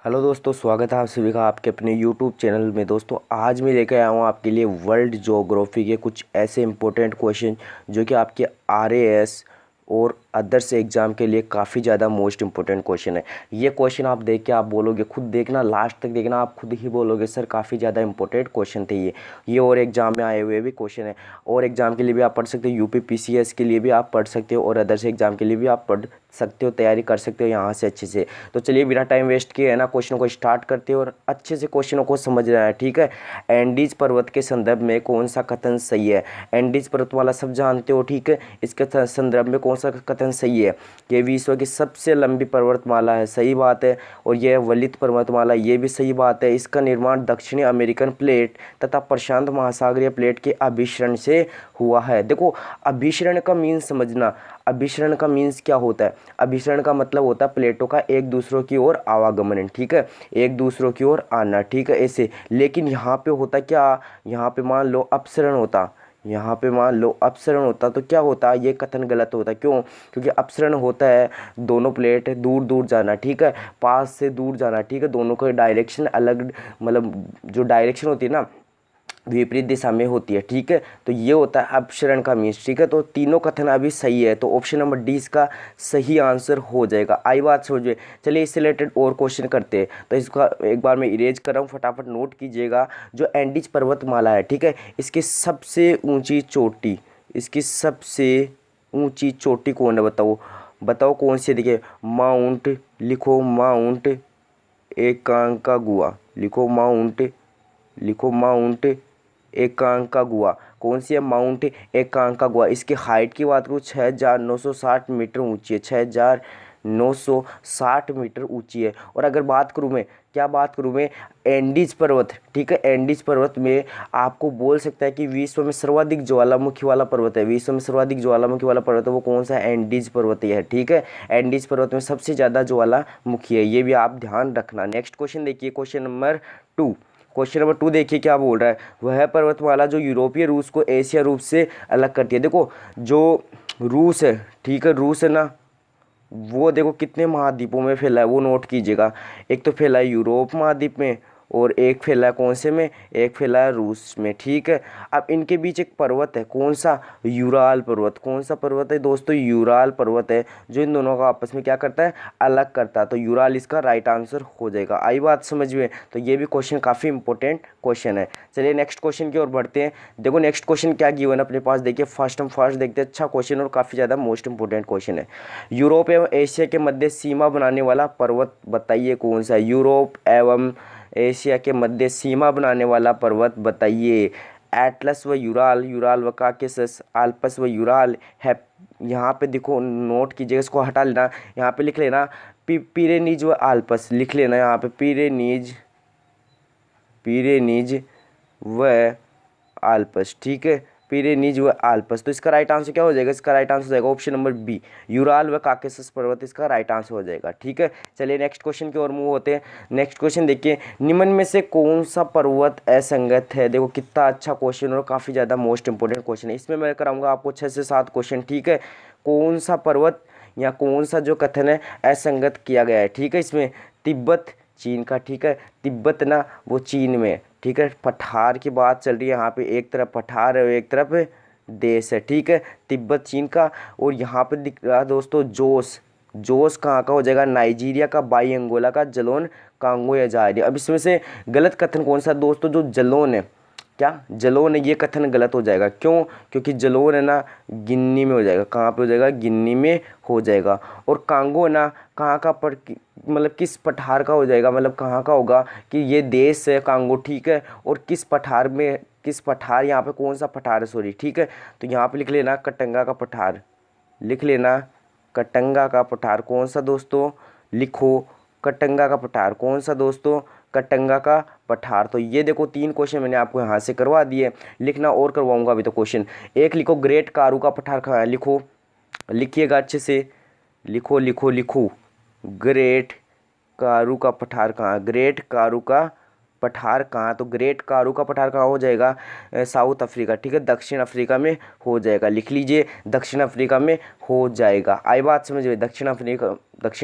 Hello दोस्तों, स्वागत है आप सभी का आपके अपने यूट्यूब चैनल में। दोस्तों आज मैं लेकर आया हूँ आपके लिए वर्ल्ड ज्योग्राफी के कुछ ऐसे इंपॉर्टेंट क्वेश्चन जो कि आपके आरएएस और अदर्स एग्ज़ाम के लिए काफ़ी ज़्यादा मोस्ट इंपॉर्टेंट क्वेश्चन है। ये क्वेश्चन आप देख के आप बोलोगे, खुद देखना, लास्ट तक देखना, आप खुद ही बोलोगे सर काफ़ी ज़्यादा इंपॉर्टेंट क्वेश्चन थे ये और एग्ज़ाम में आए हुए भी क्वेश्चन है। और एग्ज़ाम के लिए भी आप पढ़ सकते हो, यूपी पीसीएस के लिए भी आप पढ़ सकते हो और अदर्स एग्ज़ाम के लिए भी आप पढ़ सकते हो, तैयारी कर सकते हो यहाँ से अच्छे से। तो चलिए बिना टाइम वेस्ट किए है ना क्वेश्चनों को स्टार्ट करते हैं और अच्छे से क्वेश्चनों को समझ रहे हैं। ठीक है, एंडीज पर्वत के संदर्भ में कौन सा कथन सही है? एंडीज पर्वतमाला सब जानते हो, ठीक है। इसके संदर्भ में कौन सा कथन सही है? ये विश्व की सबसे लंबी पर्वतमाला है, सही बात है। और यह वलित पर्वतमाला, ये भी सही बात है। इसका निर्माण दक्षिणी अमेरिकन प्लेट तथा प्रशांत महासागरीय प्लेट के अभिसरण से हुआ है। देखो, अभिसरण का मीन्स समझना, अभिसरण का मीन्स क्या होता है? अभिसरण का मतलब होता है प्लेटों का एक दूसरों की ओर आवागमन, ठीक है, एक दूसरों की ओर आना, ठीक है, ऐसे। लेकिन यहाँ पे होता क्या, यहाँ पे मान लो अपसरण होता, यहाँ पे मान लो अपसरण होता तो क्या होता? ये कथन गलत होता। क्यों? क्योंकि अपसरण होता है दोनों प्लेट दूर दूर जाना, ठीक है, पास से दूर जाना, ठीक है, दोनों का डायरेक्शन अलग, मतलब जो डायरेक्शन होती है ना विपरीत दिशा में होती है, ठीक है। तो ये होता है अपसरण का मीन्स, ठीक है। तो तीनों कथन अभी सही है, तो ऑप्शन नंबर डी इसका सही आंसर हो जाएगा। आई बात समझिए। चलिए इससे रिलेटेड और क्वेश्चन करते हैं, तो इसका एक बार मैं इरेज कर रहा हूँ, फटाफट नोट कीजिएगा। जो एंडीज पर्वतमाला है, ठीक है, इसकी सबसे ऊंची चोटी, इसकी सबसे ऊंची चोटी कौन है? बताओ बताओ कौन सी है? देखिए, माउंट, लिखो माउंट एकांकागुआ, लिखो माउंट, लिखो माउंट एकांकागुआ। कौन सी है? माउंट एकांकागुआ। इसकी हाइट की बात करूँ 6960 मीटर ऊंची है, 6960 मीटर ऊंची है। और अगर बात करूँ मैं, क्या बात करूँ मैं, एंडीज पर्वत, ठीक है, एंडीज पर्वत में आपको बोल सकता है कि विश्व में सर्वाधिक ज्वालामुखी वाला पर्वत है, विश्व में सर्वाधिक ज्वालामुखी वाला पर्वत है, वो कौन सा है? एंडीज पर्वत है, ठीक है। एंडीज पर्वत में सबसे ज़्यादा ज्वालामुखी है, ये भी आप ध्यान रखना। नेक्स्ट क्वेश्चन देखिए, क्वेश्चन नंबर 2। क्वेश्चन नंबर 2 देखिए क्या बोल रहा है। वह पर्वतमाला जो यूरोपीय रूस को एशिया रूप से अलग करती है। देखो, जो रूस है, ठीक है, रूस है ना, वो देखो कितने महाद्वीपों में फैला है, वो नोट कीजिएगा। एक तो फैला है यूरोप महाद्वीप में, और एक फैला है कौन से में? एक फैला है रूस में, ठीक है। अब इनके बीच एक पर्वत है, कौन सा? यूराल पर्वत। कौन सा पर्वत है दोस्तों? यूराल पर्वत है, जो इन दोनों का आपस में क्या करता है? अलग करता है। तो यूराल इसका राइट आंसर हो जाएगा। आई बात समझ में? तो ये भी क्वेश्चन काफ़ी इंपॉर्टेंट क्वेश्चन है। चलिए नेक्स्ट क्वेश्चन की ओर बढ़ते हैं। देखो नेक्स्ट क्वेश्चन क्या गिवन है अपने पास, देखिए फर्स्ट देखते हैं। अच्छा क्वेश्चन और काफ़ी ज़्यादा मोस्ट इंपॉर्टेंट क्वेश्चन है। यूरोप एवं एशिया के मध्य सीमा बनाने वाला पर्वत बताइए कौन सा है? यूरोप एवं एशिया के मध्य सीमा बनाने वाला पर्वत बताइए। एटलस व यूराल, यूराल व काकेसस, आल्पस व यूराल है। यहाँ पे देखो, नोट कीजिएगा, इसको हटा लेना, यहाँ पे लिख लेना पिरेनीज व आल्पस, लिख लेना यहाँ पे पिरेनीज, पिरेनीज व आल्पस, ठीक है, पिरेनीज व आल्पस। तो इसका राइट आंसर क्या हो जाएगा? इसका राइट आंसर हो जाएगा ऑप्शन नंबर बी, यूराल व काकेसस पर्वत, इसका राइट आंसर हो जाएगा, ठीक है। चलिए नेक्स्ट क्वेश्चन की ओर मूव होते हैं। नेक्स्ट क्वेश्चन देखिए, निम्न में से कौन सा पर्वत असंगत है? देखो कितना अच्छा क्वेश्चन और काफ़ी ज़्यादा मोस्ट इंपॉर्टेंट क्वेश्चन है। इसमें मैं कराऊंगा आपको 6 से 7 क्वेश्चन, ठीक है। कौन सा पर्वत या कौन सा जो कथन है असंगत किया गया है, ठीक है। इसमें तिब्बत चीन का, ठीक है, तिब्बत ना वो चीन में, ठीक है। पठार की बात चल रही है यहाँ पे, एक तरफ पठार है और एक तरफ देश है, ठीक है, तिब्बत चीन का। और यहाँ पे दिख रहा दोस्तों जोस, जोस कहाँ का हो जाएगा? नाइजीरिया का, बाई अंगोला का, जलोन कांगो या जायरी। अब इसमें से गलत कथन कौन सा दोस्तों? जो जलोन है, क्या जलोन है, ये कथन गलत हो जाएगा। क्यों? क्योंकि जलोन है ना गिन्नी में हो जाएगा। कहाँ पे हो जाएगा? गिन्नी में हो जाएगा। और कांगो ना कहाँ का पर, मतलब किस पठार का हो जाएगा, मतलब कहाँ का होगा कि ये देश है कांगो, ठीक है। और किस पठार में, किस पठार, यहाँ पे कौन सा पठार है, सॉरी, ठीक है। तो यहाँ पे लिख लेना कटंगा का पठार, लिख लेना कटंगा का पठार। कौन सा दोस्तों? लिखो कटंगा का पठार। कौन सा दोस्तों? कटंगा का पठार। तो ये देखो 3 क्वेश्चन मैंने आपको यहाँ से करवा दिए, लिखना और करवाऊंगा अभी तो क्वेश्चन। एक लिखो ग्रेट कारू का पठार कहाँ है? लिखो, लिखिएगा अच्छे से, लिखो लिखो लिखो, ग्रेट कारू का पठार कहाँ है? ग्रेट कारू का पठार कहाँ? तो ग्रेट कारू का पठार कहाँ हो जाएगा? साउथ अफ्रीका, ठीक है, दक्षिण अफ्रीका में हो जाएगा। लिख लीजिए, दक्षिण अफ्रीका में हो जाएगा। आई बात समझ में? दक्षिण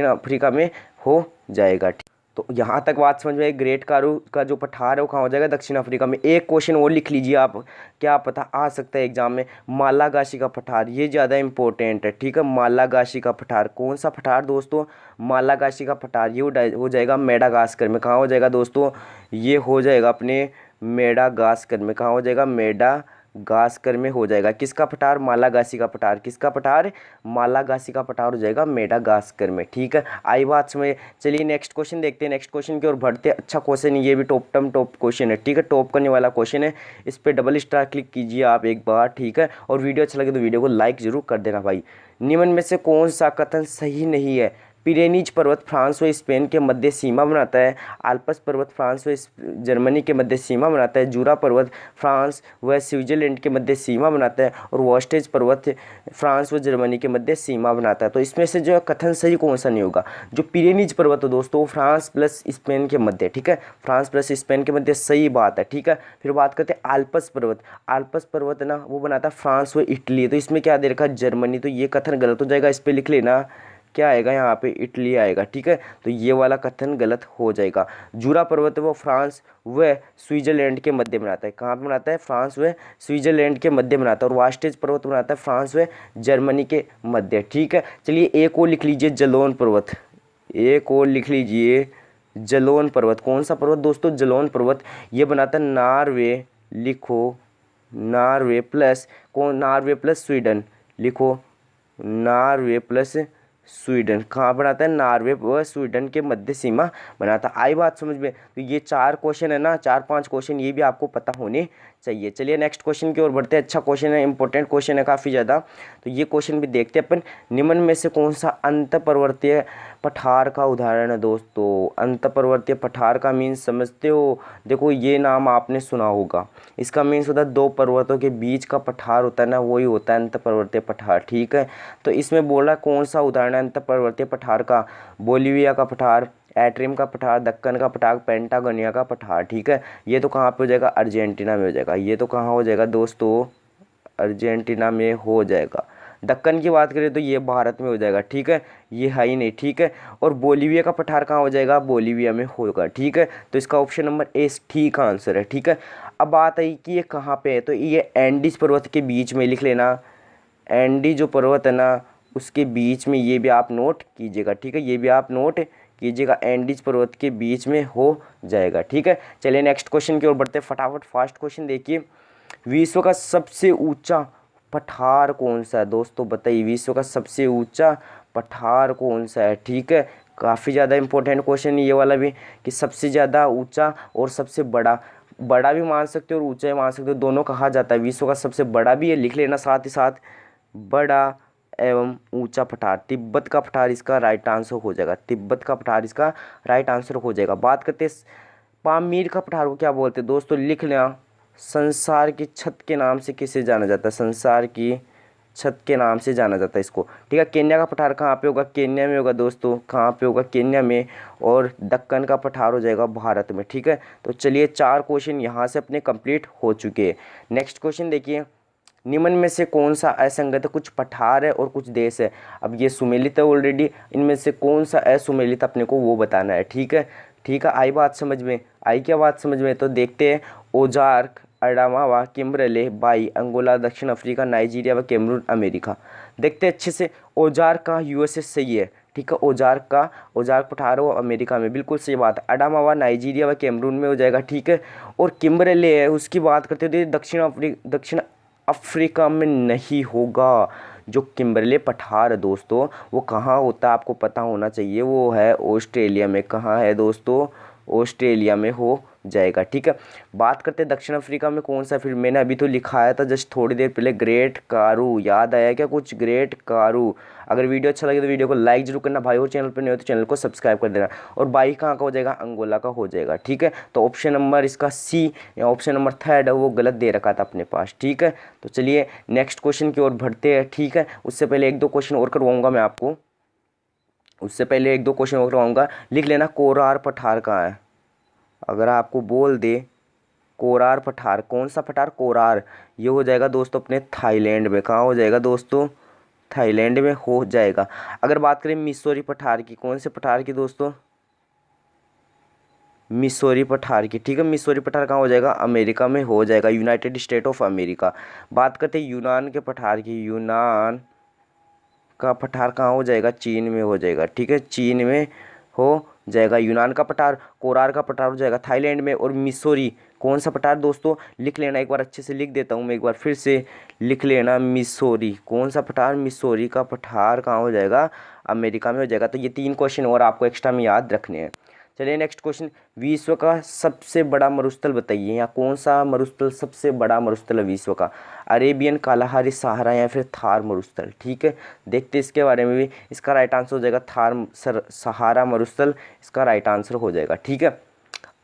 अफ्रीका में हो जाएगा। तो यहाँ तक बात समझ में आई। ग्रेट कारू का जो पठार है वो कहाँ हो जाएगा, दक्षिण अफ्रीका में। एक क्वेश्चन और लिख लीजिए आप, क्या पता आ सकता है एग्जाम में। मालागाशी का पठार, ये ज़्यादा इंपॉर्टेंट है, ठीक है। मालागाशी का पठार, कौन सा पठार दोस्तों, मालागाशी का पठार, ये हो जाएगा मेडागास्कर में। कहाँ हो जाएगा दोस्तों, ये हो जाएगा अपने मेडागास्कर में। कहाँ हो जाएगा, मेडागास्कर में हो जाएगा। किसका पठार, मालागासी का पठार। किसका पठार, मालागासी का पठार हो जाएगा मेडागास्कर में, ठीक है। आई बात समझ। चलिए नेक्स्ट क्वेश्चन देखते हैं, नेक्स्ट क्वेश्चन की ओर बढ़ते हैं। अच्छा क्वेश्चन है ये भी, टॉप क्वेश्चन है, ठीक है, टॉप करने वाला क्वेश्चन है। इस पर डबल स्टार क्लिक कीजिए आप एक बार, ठीक है। और वीडियो अच्छा लगे तो वीडियो को लाइक जरूर कर देना भाई। निम्न में से कौन सा कथन सही नहीं है। पिरेनीज पर्वत फ्रांस व स्पेन के मध्य सीमा बनाता है। आल्प्स पर्वत फ्रांस व जर्मनी के मध्य सीमा बनाता है। जूरा पर्वत फ्रांस व स्विट्जरलैंड के मध्य सीमा बनाता है। और वॉस्टेज पर्वत फ्रांस व जर्मनी के मध्य सीमा बनाता है। तो इसमें से जो है कथन सही कौन सा नहीं होगा। जो पिरेनीज पर्वत है दोस्तों, फ्रांस प्लस स्पेन के मध्य, ठीक है, फ्रांस प्लस स्पेन के मध्य, सही बात है, ठीक है। फिर बात करते हैं आल्प्स पर्वत। आल्प्स पर्वत है ना, वो बनाता है फ्रांस व इटली। तो इसमें क्या दे रखा है, जर्मनी। तो ये कथन गलत हो जाएगा, इस पर लिख लेना क्या आएगा, यहाँ पे इटली आएगा, ठीक है। तो ये वाला कथन गलत हो जाएगा। जूरा पर्वत वो फ्रांस व स्विट्जरलैंड के मध्य बनाता है। कहाँ पे बनाता है, फ्रांस व स्विट्जरलैंड के मध्य बनाता है। और वास्टेज पर्वत बनाता है फ्रांस व जर्मनी के मध्य, ठीक है। चलिए एक और लिख लीजिए, जलोन पर्वत। एक और लिख लीजिए, जलोन पर्वत। कौन सा पर्वत दोस्तों, जलोन पर्वत। ये बनाता है नॉर्वे, लिखो नॉर्वे प्लस कौन, नॉर्वे प्लस स्वीडन, लिखो नॉर्वे प्लस स्वीडन। कहाँ बनाता है, नॉर्वे व स्वीडन के मध्य सीमा बनाता है। आई बात समझ में। तो ये 4 क्वेश्चन है ना, 4-5 क्वेश्चन ये भी आपको पता होने चाहिए। चलिए नेक्स्ट क्वेश्चन की ओर बढ़ते हैं। अच्छा क्वेश्चन है, इंपॉर्टेंट क्वेश्चन है काफ़ी ज़्यादा। तो ये क्वेश्चन भी देखते हैं अपन। निम्न में से कौन सा अंतःपर्वतीय पठार का उदाहरण है दोस्तों। अंतःपर्वतीय पठार का मीन्स समझते हो, देखो ये नाम आपने सुना होगा। इसका मीन्स होता है 2 पर्वतों के बीच का पठार होता है ना, वही होता है अंतःपर्वतीय पठार, ठीक है। तो इसमें बोला कौन सा उदाहरण है अंतःपर्वतीय पठार का, बोलिविया का पठार, एट्रियम का पठार, दक्कन का पठार, पेंटागोनिया का पठार, ठीक है। ये तो कहाँ पे हो जाएगा, अर्जेंटीना में हो जाएगा। ये तो कहाँ हो जाएगा दोस्तों, अर्जेंटीना में हो जाएगा। दक्कन की बात करें तो ये भारत में हो जाएगा, ठीक है, ये है ही नहीं, ठीक है। और बोलिविया का पठार कहाँ हो जाएगा, बोलिविया में होगा, ठीक है। तो इसका ऑप्शन नंबर ए ठीक आंसर है, ठीक है। अब बात आई कि ये कहाँ पे है, तो ये एंडीज पर्वत के बीच में, लिख लेना एंडी जो पर्वत है ना उसके बीच में, ये भी आप नोट कीजिएगा, ठीक है, ये भी आप नोट कीजिएगा, एंडीज पर्वत के बीच में हो जाएगा, ठीक है। चलिए नेक्स्ट क्वेश्चन की ओर बढ़ते हैं फटाफट। फास्ट क्वेश्चन देखिए, विश्व का सबसे ऊंचा पठार कौन सा है दोस्तों, बताइए विश्व का सबसे ऊंचा पठार कौन सा है, ठीक है। काफ़ी ज़्यादा इंपॉर्टेंट क्वेश्चन ये वाला भी, कि सबसे ज़्यादा ऊंचा और सबसे बड़ा, बड़ा भी मान सकते हो और ऊंचा भी मान सकते हो, दोनों कहा जाता है। विश्व का सबसे बड़ा भी है, लिख लेना साथ ही साथ, बड़ा एवं ऊंचा पठार। तिब्बत का पठार इसका राइट आंसर हो जाएगा, तिब्बत का पठार इसका राइट आंसर हो जाएगा। बात करते हैं पामीर का पठार को क्या बोलते हैं दोस्तों, लिख लेना संसार की छत के नाम से किसे जाना जाता है, संसार की छत के नाम से जाना जाता है इसको, ठीक है। केन्या का पठार कहाँ पे होगा, केन्या में होगा दोस्तों, कहाँ पे होगा, केन्या में। और दक्कन का पठार हो जाएगा भारत में, ठीक है। तो चलिए 4 क्वेश्चन यहाँ से अपने कंप्लीट हो चुके हैं। नेक्स्ट क्वेश्चन देखिए, निम्न में से कौन सा असंगत है, कुछ पठार है और कुछ देश है। अब ये सुमेलित है ऑलरेडी, इनमें से कौन सा असुमेलित अपने को वो बताना है, ठीक है, ठीक है। आई बात समझ में, आई क्या बात समझ में, तो देखते हैं। ओजार्क, अडामावा, किम्बरले, बाई, अंगोला, दक्षिण अफ्रीका, नाइजीरिया व कैमरून, अमेरिका। देखते हैं अच्छे से। ओजार्क का यूएसए सही है, ठीक है, ओजार्क पठार हो अमेरिका में, बिल्कुल सही बात है। अडामावा नाइजीरिया व कैमरून में हो जाएगा, ठीक है। और किम्बरले है, उसकी बात करते हैं तो दक्षिण अफ्रीका में नहीं होगा। जो किम्बरले पठार है दोस्तों वो कहाँ होता है आपको पता होना चाहिए, वो है ऑस्ट्रेलिया में। कहाँ है दोस्तों, ऑस्ट्रेलिया में हो जाएगा, ठीक है। बात करते हैं दक्षिण अफ्रीका में कौन सा, फिर मैंने अभी तो लिखाया था जस्ट थोड़ी देर पहले, ग्रेट कारू। याद आया क्या कुछ, ग्रेट कारू। अगर वीडियो अच्छा लगे तो वीडियो को लाइक जरूर करना भाई, और चैनल पर नहीं हो तो चैनल को सब्सक्राइब कर देना। और बाई कहाँ का हो जाएगा, अंगोला का हो जाएगा, ठीक है। तो ऑप्शन नंबर इसका सी या ऑप्शन नंबर 3 है वो गलत दे रखा था अपने पास, ठीक है। तो चलिए नेक्स्ट क्वेश्चन की ओर बढ़ते हैं, ठीक है। उससे पहले 1-2 क्वेश्चन और करवाऊंगा मैं आपको, उससे पहले 1-2 क्वेश्चन और करवाऊंगा। लिख लेना कोरार पठार कहाँ है। अगर आपको बोल दे कोरार पठार, कौन सा पठार, कोरार, ये हो जाएगा दोस्तों अपने थाईलैंड में। कहाँ हो जाएगा दोस्तों, थाईलैंड में हो जाएगा। अगर बात करें मिसौरी पठार की, कौन से पठार की दोस्तों, मिसौरी पठार की, ठीक है। मिसौरी पठार कहाँ हो जाएगा? अमेरिका में हो जाएगा, यूनाइटेड स्टेट ऑफ अमेरिका। बात करते हैं यूनान के पठार की। यूनान का पठार कहाँ हो जाएगा? चीन में हो जाएगा, ठीक है, चीन में हो जाएगा यूनान का पठार। कोरार का पठार हो जाएगा थाईलैंड में। और मिसौरी कौन सा पठार दोस्तों? लिख लेना, एक बार अच्छे से लिख देता हूँ मैं, एक बार फिर से लिख लेना। मिसौरी कौन सा पठार? मिसौरी का पठार कहाँ हो जाएगा? अमेरिका में हो जाएगा। तो ये 3 क्वेश्चन और आपको एक्स्ट्रा में याद रखने हैं। चलिए नेक्स्ट क्वेश्चन, विश्व का सबसे बड़ा मरुस्थल बताइए। या कौन सा मरुस्थल सबसे बड़ा मरुस्थल है विश्व का? अरेबियन, कालाहारी, सहारा या फिर थार मरुस्थल, ठीक है। देखते हैं इसके बारे में भी। इसका राइट आंसर हो जाएगा सहारा मरुस्थल, इसका राइट आंसर हो जाएगा, ठीक है।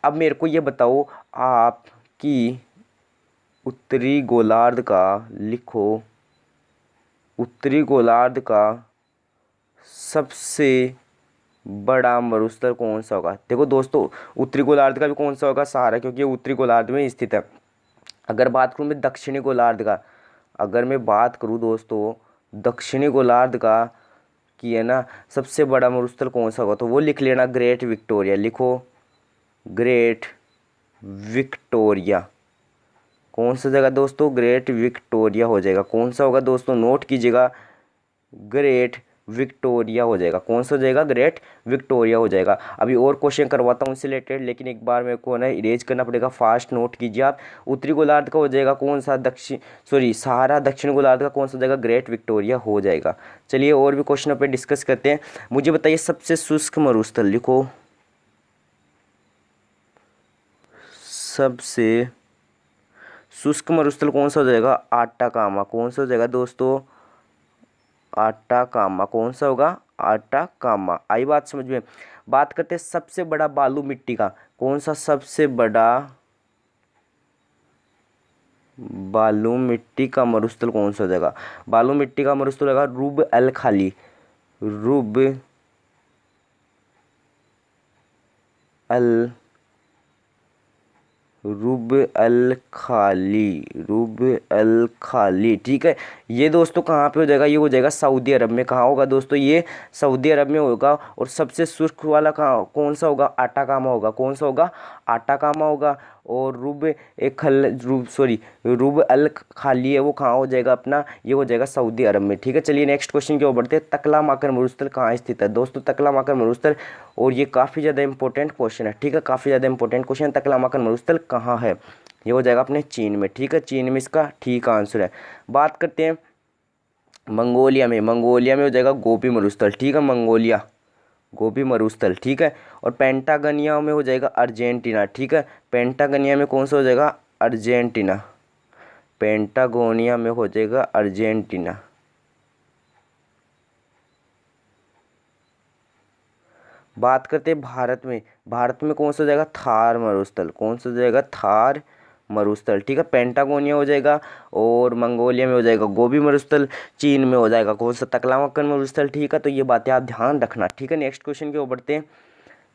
अब मेरे को ये बताओ, आपकी उत्तरी गोलार्ध का लिखो, उत्तरी गोलार्ध का सबसे बड़ा मरुस्थल कौन सा होगा? देखो दोस्तों, उत्तरी गोलार्ध का भी कौन सा होगा? सहारा, क्योंकि ये उत्तरी गोलार्ध में स्थित है। अगर बात करूँ मैं दक्षिणी गोलार्ध का, अगर मैं बात करूँ दोस्तों दक्षिणी गोलार्ध का कि है ना सबसे बड़ा मरुस्थल कौन सा होगा, तो वो लिख लेना ग्रेट विक्टोरिया। लिखो ग्रेट विक्टोरिया। कौन सा जगह दोस्तों? ग्रेट विक्टोरिया हो जाएगा। कौन सा होगा दोस्तों? नोट कीजिएगा, ग्रेट विक्टोरिया हो जाएगा। कौन सा हो जाएगा? ग्रेट विक्टोरिया हो जाएगा। अभी और क्वेश्चन करवाता हूँ इससे रिलेटेड, लेकिन एक बार मेरे को ना इरेज करना पड़ेगा, फास्ट नोट कीजिए आप। उत्तरी गोलार्ध का हो जाएगा कौन सा? सहारा। दक्षिण गोलार्ध का कौन सा जाएगा? ग्रेट विक्टोरिया हो जाएगा। चलिए और भी क्वेश्चनों पर डिस्कस करते हैं। मुझे बताइए सबसे शुष्क मरुस्थल, लिखो सबसे शुष्क मरुस्थल कौन सा हो जाएगा? आटाकामा। कौन सा हो जाएगा दोस्तों? आटाकामा। कौन सा होगा? आटाकामा। आई बात समझ में? बात करते हैं सबसे बड़ा बालू मिट्टी का। कौन सा सबसे बड़ा बालू मिट्टी का मरुस्थल कौन सा हो जाएगा? बालू मिट्टी का मरुस्थल होगा रुब अल खाली। रुब अल रुब अल खाली, रुब अल खाली, ठीक है। ये दोस्तों कहाँ पे हो जाएगा? ये हो जाएगा सऊदी अरब में। कहाँ होगा दोस्तों? ये सऊदी अरब में होगा। और सबसे शुष्क वाला कहाँ कौन सा होगा? आटाकामा होगा। कौन सा होगा? आटाकामा होगा। और रुब अल खाली है, वो कहाँ हो जाएगा अपना? ये हो जाएगा सऊदी अरब में, ठीक है। चलिए नेक्स्ट क्वेश्चन की ओर बढ़ते हैं। तकला मरुस्थल कहाँ स्थित है दोस्तों? तकला मरुस्थल, और ये काफ़ी ज़्यादा इंपॉर्टेंट क्वेश्चन है, ठीक है, काफ़ी ज़्यादा इंपॉर्टेंट क्वेश्चन। तकला मरुस्थल कहाँ है? ये हो जाएगा अपने चीन में, ठीक है, चीन में इसका ठीक आंसर है। बात करते हैं मंगोलिया में। मंगोलिया में हो जाएगा गोबी मरुस्थल, ठीक है, मंगोलिया गोबी मरुस्थल, ठीक है। और पेंटागनिया में हो जाएगा अर्जेंटीना, ठीक है। पेंटागनिया में कौन सा हो जाएगा? अर्जेंटीना। पेंटागोनिया में हो जाएगा अर्जेंटीना। बात करते हैं भारत में। भारत में कौन सा हो जाएगा? थार मरुस्थल। कौन सा हो जाएगा? थार मरुस्थल, ठीक है। पेंटागोनिया हो जाएगा। और मंगोलिया में हो जाएगा गोबी मरुस्थल। चीन में हो जाएगा कौन सा? तकलामक्कन मरुस्थल, ठीक है। तो ये बातें आप ध्यान रखना, ठीक है। नेक्स्ट क्वेश्चन की ओर बढ़ते हैं।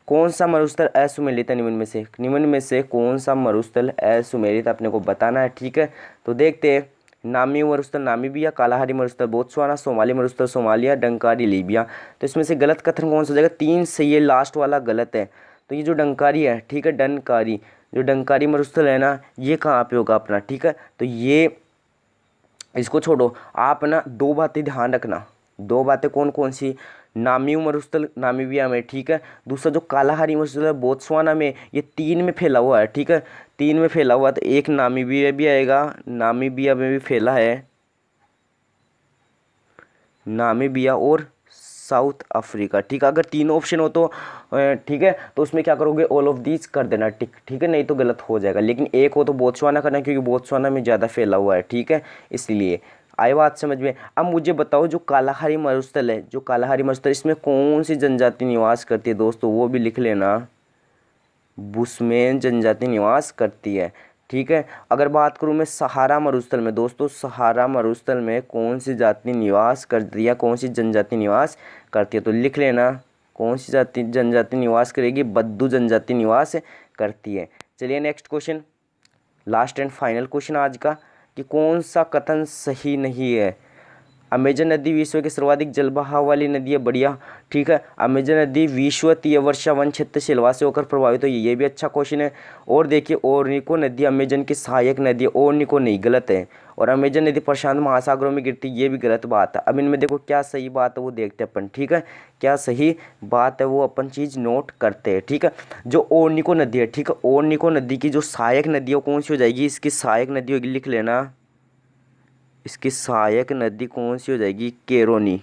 कौन सा मरुस्थल असुमेलित है निम्न में से कौन सा मरुस्थल असुमेलित अपने को बताना है, ठीक है। तो देखते हैं। नामी मरुस्थल नामीबिया, कालाहारी मरुस्थल बोत्सवाना, सोमाली मरुस्थल सोमालिया, डंकारी लीबिया। तो इसमें से गलत कथन कौन सा हो जाएगा? 3 से ये लास्ट वाला गलत है। तो ये जो डंकारी है, ठीक है, डनकारी, जो डंकारी मरुस्थल है ना, ये कहाँ पे होगा अपना, ठीक है। तो ये इसको छोड़ो, आप ना 2 बातें ध्यान रखना। 2 बातें कौन कौन सी? नामी मरुस्थल नामीबिया में, ठीक है। दूसरा जो कालाहारी मरुस्थल है बोत्सवाना में, ये 3 में फैला हुआ है, ठीक है, 3 में फैला हुआ। तो एक नामीबिया भी आएगा, नामीबिया में भी फैला है, नामीबिया और साउथ अफ्रीका, ठीक है। अगर 3 ऑप्शन हो तो ठीक है, तो उसमें क्या करोगे? ऑल ऑफ दीज कर देना टिक, ठीक है, नहीं तो गलत हो जाएगा। लेकिन एक हो तो बोत्सवाना करना, क्योंकि बोत्सवाना में ज़्यादा फैला हुआ है, ठीक है, इसलिए। आई बात समझ में? अब मुझे बताओ जो कालाहारी मरुस्थल है, जो कालाहारी मरुस्थल, इसमें कौन सी जनजाति निवास करती है दोस्तों? वो भी लिख लेना, बुशमैन जनजाति निवास करती है, ठीक है। अगर बात करूँ मैं सहारा मरुस्थल में दोस्तों, सहारा मरुस्थल में कौन सी जाति निवास करती है, कौन सी जनजाति निवास करती है? तो लिख लेना, कौन सी जनजाति निवास करेगी? बद्दू जनजाति निवास करती है। चलिए next question, last and final question आज का, कि कौन सा कथन सही नहीं है? अमेजन नदी विश्व की सर्वाधिक जलबहाव वाली नदी है, बढ़िया, ठीक है। अमेजन नदी विषुवतीय वर्षा वन क्षेत्र सिलवा से होकर प्रभावित हुई, ये भी अच्छा क्वेश्चन है। और देखिए ओरनिको नदी अमेजन की सहायक नदी है, ओरनिको नहीं, गलत है। और अमेजन नदी प्रशांत महासागरों में गिरती, ये भी गलत बात है। अब इनमें देखो क्या सही बात है वो देखते हैं अपन, ठीक है, क्या सही बात है वो अपन चीज़ नोट करते हैं, ठीक है। जो ओरनिको नदी है, ठीक है, ओरनिको नदी की जो सहायक नदी है कौन सी हो जाएगी, इसकी सहायक नदी होगी, लिख लेना, इसकी सहायक नदी कौन सी हो जाएगी, केरोनी।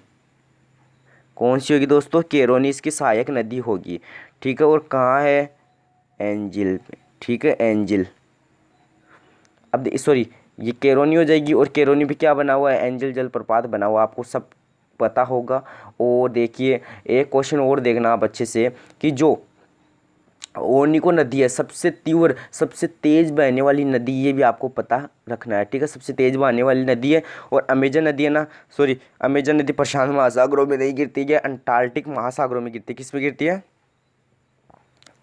कौन सी होगी दोस्तों, केरोनी इसकी सहायक नदी होगी, ठीक है। और कहाँ है, एंजिल में, ठीक है, एंजिल। अब सॉरी, ये केरोनी हो जाएगी, और केरोनी पे क्या बना हुआ है, एंजिल जलप्रपात बना हुआ, आपको सब पता होगा। और देखिए एक क्वेश्चन और देखना आप अच्छे से, कि जो ओरनिको नदी है सबसे तीव्र सबसे तेज बहने वाली नदी, ये भी आपको पता रखना है, ठीक है, सबसे तेज बहने वाली नदी है। और अमेजन नदी है ना, सॉरी, अमेजन नदी प्रशांत महासागरों में नहीं गिरती है, अंटार्कटिक महासागरों में गिरती है। किस में गिरती है,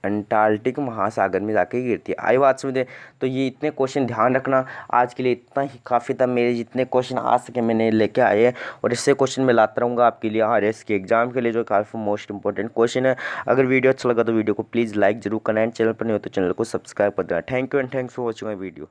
अंटार्कटिक महासागर में जाके गिरती है। आई बात समझे। तो ये इतने क्वेश्चन ध्यान रखना, आज के लिए इतना ही काफ़ी था। मेरे जितने क्वेश्चन आ सके मैंने लेके आए हैं, और इससे क्वेश्चन मैं लाता रहूँगा आपके लिए आरएस के एग्जाम के लिए, जो काफ़ी मोस्ट इंपॉर्टेंट क्वेश्चन है। अगर वीडियो अच्छा लगा तो वीडियो को प्लीज़ लाइक जरूर करना, चैनल पर नहीं हो तो चैनल को सब्सक्राइब कर देना। Thank you and thanks for watching my video.